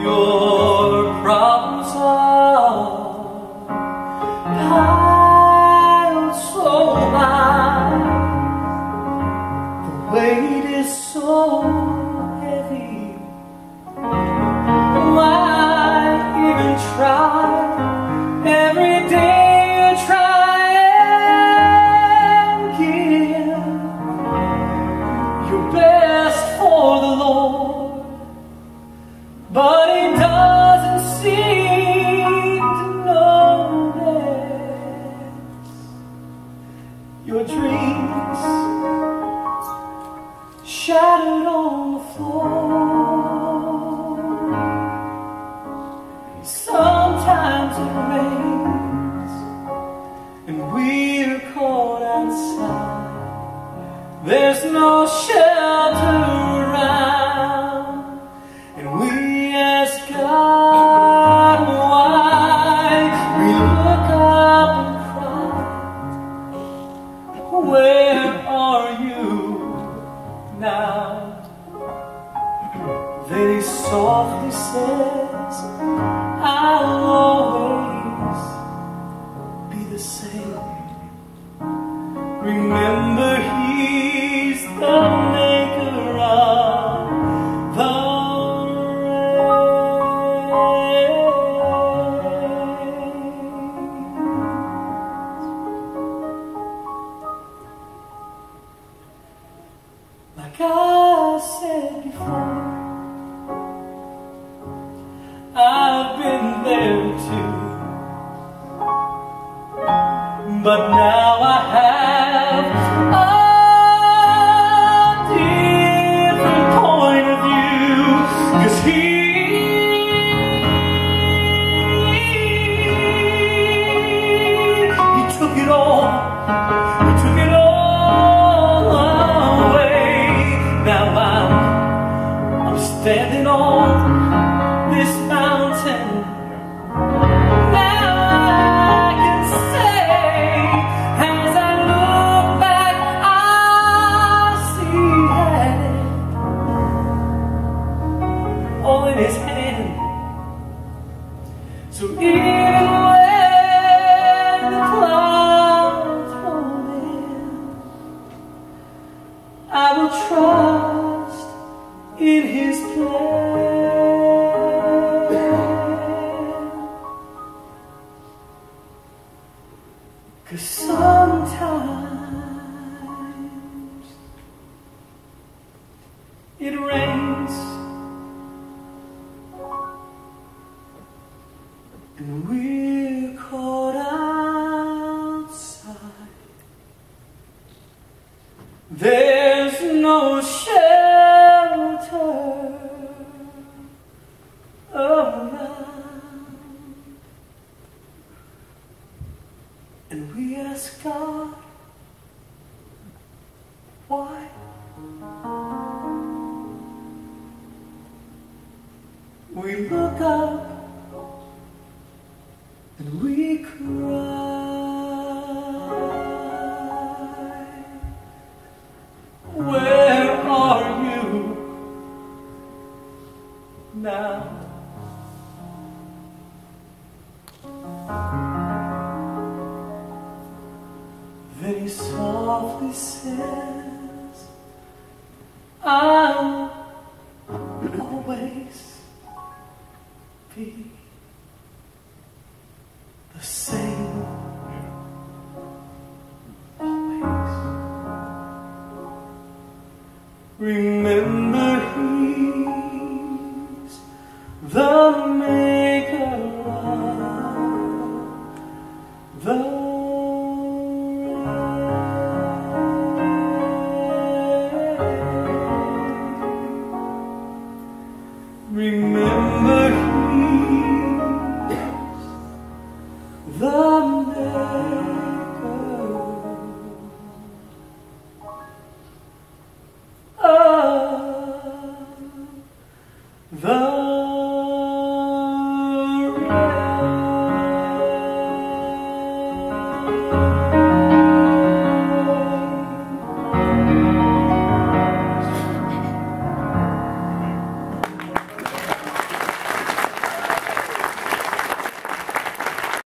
Your problems are piled so high, the weight is so heavy. Why even try? Every day you try and give your best for the Lord, but He doesn't seem to notice your dreams shattered on the floor. Sometimes it rains and we're caught outside. There's no shelter around, and we ask God why. We look up and cry, where are you now? Then He softly says, I'll always be the same. Remember, He's the maker of the rain. Like I said before, I've been there too, but now I have a different point of view, 'cause He took it all, He took it all away. Now I'm standing on this mountain. Now I can say, as I look back, I see that all in His hand. So even when the clouds roll in, I will trust in His plan. 'Cause sometimes it rains and we're caught outside. There's no shelter around, and we ask God, why? We look up and we cry, where are you now? Then He softly says, I'll always be the same. Always. Remember, He's the maker of the remember, He's the